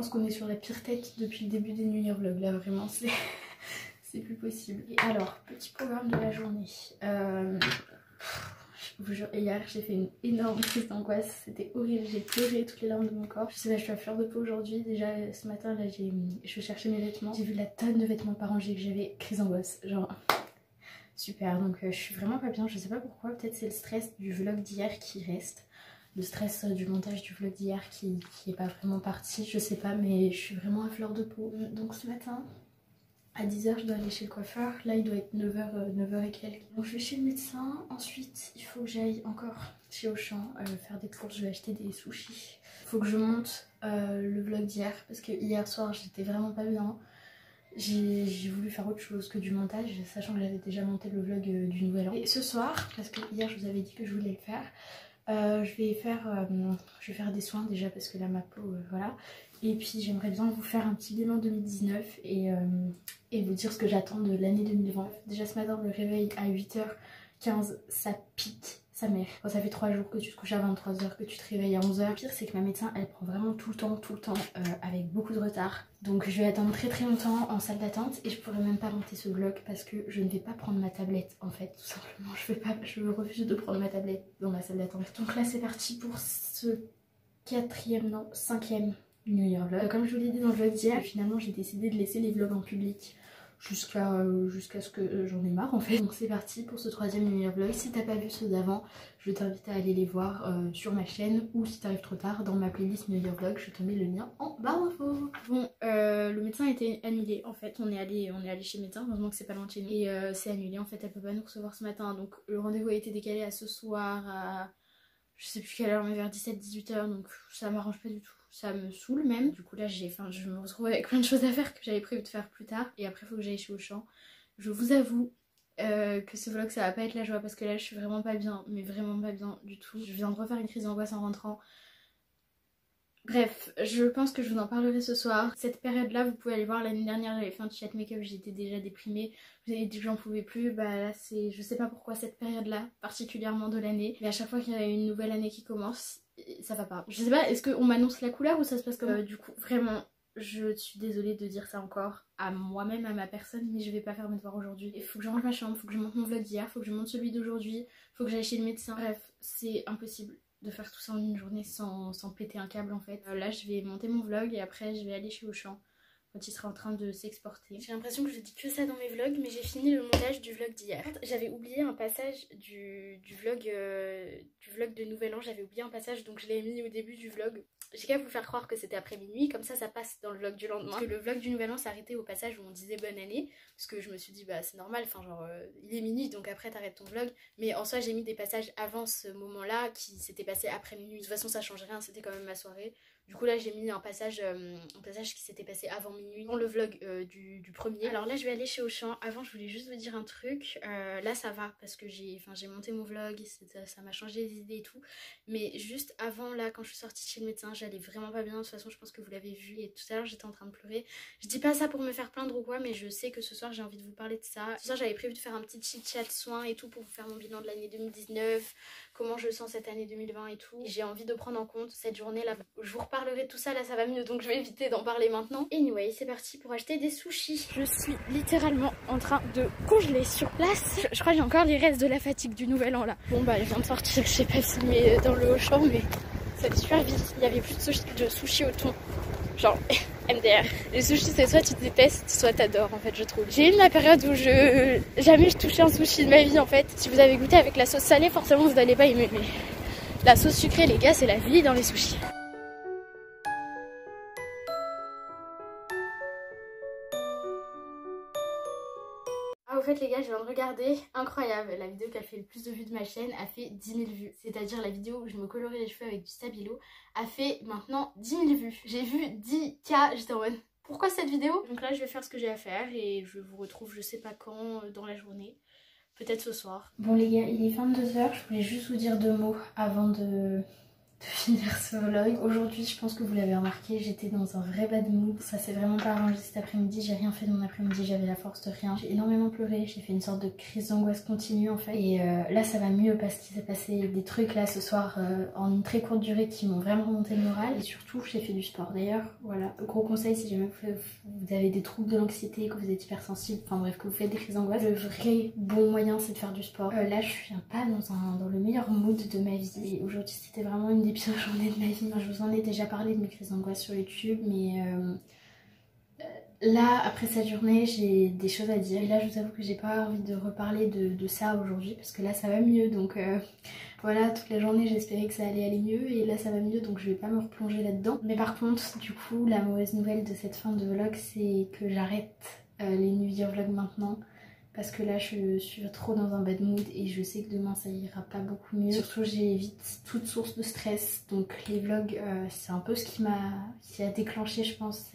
pense qu'on est sur la pire tête depuis le début des New Year Vlogs. Là vraiment c'est plus possible. Et alors, petit programme de la journée. Je vous jure, hier j'ai fait une énorme crise d'angoisse, c'était horrible, j'ai pleuré toutes les larmes de mon corps. Je sais pas, je suis à fleur de peau aujourd'hui. Déjà ce matin là je cherchais mes vêtements, j'ai vu la tonne de vêtements pas rangés que j'avais, crise d'angoisse, genre super. Donc je suis vraiment pas bien, je sais pas pourquoi, peut-être c'est le stress du vlog d'hier qui reste. Le stress du montage du vlog d'hier qui est pas vraiment parti, je sais pas, mais je suis vraiment à fleur de peau. Donc ce matin à 10 h je dois aller chez le coiffeur, là il doit être 9 h, 9 h et quelques. Donc je vais chez le médecin, ensuite il faut que j'aille encore chez Auchan faire des courses, je vais acheter des sushis. Il faut que je monte le vlog d'hier parce que hier soir j'étais vraiment pas bien. J'ai voulu faire autre chose que du montage, sachant que j'avais déjà monté le vlog du nouvel an. Et ce soir, parce que hier je vous avais dit que je voulais le faire, je vais faire des soins déjà parce que là ma peau voilà. Et puis j'aimerais bien vous faire un petit bilan 2019 et vous dire ce que j'attends de l'année 2020. Déjà ce matin le réveil à 8h15 ça pique sa mère. Bon, ça fait 3 jours que tu te couches à 23 h, que tu te réveilles à 11 h. Le pire c'est que ma médecin elle prend vraiment tout le temps avec beaucoup de retard. Donc je vais attendre très longtemps en salle d'attente et je pourrais même pas monter ce vlog parce que je ne vais pas prendre ma tablette en fait, tout simplement. Je refuse de prendre ma tablette dans la salle d'attente. Donc là c'est parti pour ce 5e New Year vlog. Comme je vous l'ai dit dans le vlog d'hier, finalement j'ai décidé de laisser les vlogs en public jusqu'à ce que j'en ai marre en fait. Donc c'est parti pour ce 3e New Year vlog. Si t'as pas vu ceux d'avant, je t'invite à aller les voir sur ma chaîne ou si t'arrives trop tard dans ma playlist New Year vlog, je te mets le lien en barre d'infos. Bon, le médecin a été annulé en fait, on est allé chez le médecin, heureusement que c'est pas loin de chez nous. Et c'est annulé en fait, elle peut pas nous recevoir ce matin. Donc le rendez-vous a été décalé à ce soir à je sais plus quelle heure, mais vers 17-18 h, donc ça m'arrange pas du tout. Ça me saoule même. Du coup là je me retrouve avec plein de choses à faire que j'avais prévu de faire plus tard. Et après il faut que j'aille chez Auchan. Je vous avoue que ce vlog ça va pas être la joie parce que là je suis vraiment pas bien. Mais vraiment pas bien du tout. Je viens de refaire une crise d'angoisse en rentrant. Bref, je pense que je vous en parlerai ce soir. Cette période-là, vous pouvez aller voir, l'année dernière j'avais fait un t-shirt make-up, j'étais déjà déprimée. Vous avez dit que j'en pouvais plus, bah là c'est, je sais pas pourquoi cette période-là, particulièrement de l'année. Mais à chaque fois qu'il y a une nouvelle année qui commence, ça va pas. Je sais pas, est-ce qu'on m'annonce la couleur ou ça se passe comme du coup, vraiment, je suis désolée de dire ça encore à moi-même, à ma personne, mais je vais pas faire mes devoirs aujourd'hui. Il faut que je range ma chambre, faut que je monte mon vlog d'hier, faut que je monte celui d'aujourd'hui, faut que j'aille chez le médecin. Bref, c'est impossible de faire tout ça en une journée sans péter un câble en fait. Là je vais monter mon vlog et après je vais aller chez Auchan quand il sera en train de s'exporter. J'ai l'impression que je dis que ça dans mes vlogs, mais j'ai fini le montage du vlog d'hier. J'avais oublié un passage du vlog de Nouvel An, j'avais oublié un passage donc je l'ai mis au début du vlog. J'ai qu'à vous faire croire que c'était après minuit, comme ça passe dans le vlog du lendemain. Parce que le vlog du Nouvel An s'arrêtait au passage où on disait bonne année, parce que je me suis dit bah c'est normal, enfin genre il est minuit donc après t'arrêtes ton vlog. Mais en soi j'ai mis des passages avant ce moment là qui s'était passé après minuit. De toute façon ça change rien, c'était quand même ma soirée. Du coup là j'ai mis un passage qui s'était passé avant minuit dans le vlog du premier. Alors là je vais aller chez Auchan. Avant je voulais juste vous dire un truc, là ça va parce que j'ai monté mon vlog, ça m'a changé les idées et tout. Mais juste avant là quand je suis sortie chez le médecin j'allais vraiment pas bien. De toute façon je pense que vous l'avez vu et tout à l'heure j'étais en train de pleurer. Je dis pas ça pour me faire plaindre ou quoi, mais je sais que ce soir j'ai envie de vous parler de ça. Ce soir j'avais prévu de faire un petit chit-chat soin et tout pour vous faire mon bilan de l'année 2019, comment je sens cette année 2020 et tout. J'ai envie de prendre en compte cette journée là. Je vous reparlerai de tout ça, là ça va mieux donc je vais éviter d'en parler maintenant. Anyway, c'est parti pour acheter des sushis. Je suis littéralement en train de congeler sur place. Je crois que j'ai encore les restes de la fatigue du nouvel an là. Bon bah il vient de sortir, je sais pas filmer dans le Auchan mais ça allait super vite. Il y avait plus de sushis au thon. Genre MDR. Les sushis c'est soit tu détestes, soit t'adores en fait je trouve. J'ai eu ma période où jamais je touchais un sushi de ma vie en fait. Si vous avez goûté avec la sauce salée forcément vous n'allez pas aimer, mais la sauce sucrée les gars c'est la vie dans les sushis. Ah au fait les gars je viens de regarder, incroyable, la vidéo qui a fait le plus de vues de ma chaîne a fait 10 000 vues. C'est-à-dire la vidéo où je me colorais les cheveux avec du stabilo a fait maintenant 10 000 vues. J'ai vu 10K, j'étais en mode pourquoi cette vidéo? Donc là je vais faire ce que j'ai à faire et je vous retrouve je sais pas quand dans la journée. Peut-être ce soir. Bon les gars il est 22 h, je voulais juste vous dire 2 mots avant de de finir ce vlog. Aujourd'hui, je pense que vous l'avez remarqué, j'étais dans un vrai bad mood. Ça s'est vraiment pas arrangé cet après-midi, j'ai rien fait de mon après-midi, j'avais la force de rien. J'ai énormément pleuré, j'ai fait une sorte de crise d'angoisse continue en fait. Et là ça va mieux parce qu'il s'est passé des trucs là ce soir en une très courte durée qui m'ont vraiment remonté le moral. Et surtout, j'ai fait du sport. D'ailleurs, voilà, gros conseil si jamais vous avez des troubles de l'anxiété, que vous êtes hypersensible, enfin bref, que vous faites des crises d'angoisse, le vrai bon moyen c'est de faire du sport. Là je suis pas dans le meilleur mood de ma vie. Et aujourd'hui c'était vraiment une des pires journées de ma vie. Moi, je vous en ai déjà parlé de mes crises d'angoisse sur YouTube, mais là, après cette journée, j'ai des choses à dire. Et là, je vous avoue que j'ai pas envie de reparler de ça aujourd'hui, parce que là, ça va mieux. Donc voilà, toute la journée, j'espérais que ça allait aller mieux, et là, ça va mieux, donc je vais pas me replonger là-dedans. Mais par contre, du coup, la mauvaise nouvelle de cette fin de vlog, c'est que j'arrête les New Year vlogs maintenant. Parce que là je suis trop dans un bad mood et je sais que demain ça ira pas beaucoup mieux. Surtout j'évite toute source de stress, donc les vlogs c'est un peu ce qui a déclenché je pense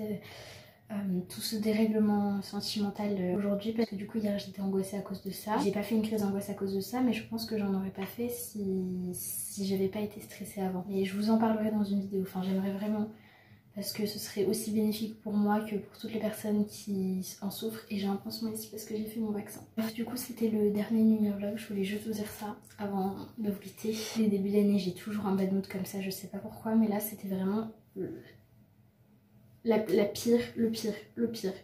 tout ce dérèglement sentimental aujourd'hui. Parce que du coup hier j'étais angoissée à cause de ça. J'ai pas fait une crise d'angoisse à cause de ça, mais je pense que j'en aurais pas fait si j'avais pas été stressée avant. Et je vous en parlerai dans une vidéo, enfin j'aimerais vraiment, parce que ce serait aussi bénéfique pour moi que pour toutes les personnes qui en souffrent, et j'ai un pansement ici parce que j'ai fait mon vaccin. Bref, du coup c'était le dernier New Year vlog, je voulais juste vous dire ça avant de vous quitter. Les débuts d'année j'ai toujours un bad mood comme ça, je sais pas pourquoi, mais là c'était vraiment le pire.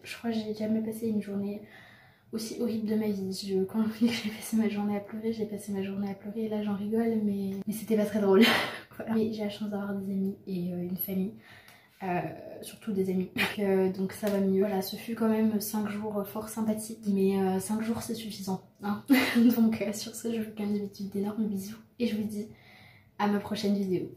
Je crois que j'ai jamais passé une journée aussi horrible de ma vie. Quand je vous dis que j'ai passé ma journée à pleurer, j'ai passé ma journée à pleurer, et là j'en rigole, mais c'était pas très drôle. Voilà. Mais j'ai la chance d'avoir des amis et une famille. Surtout des amis, donc ça va mieux. Voilà, ce fut quand même 5 jours fort sympathiques, mais 5 jours c'est suffisant hein. Donc sur ce je vous fais comme d'habitude d'énormes bisous et je vous dis à ma prochaine vidéo.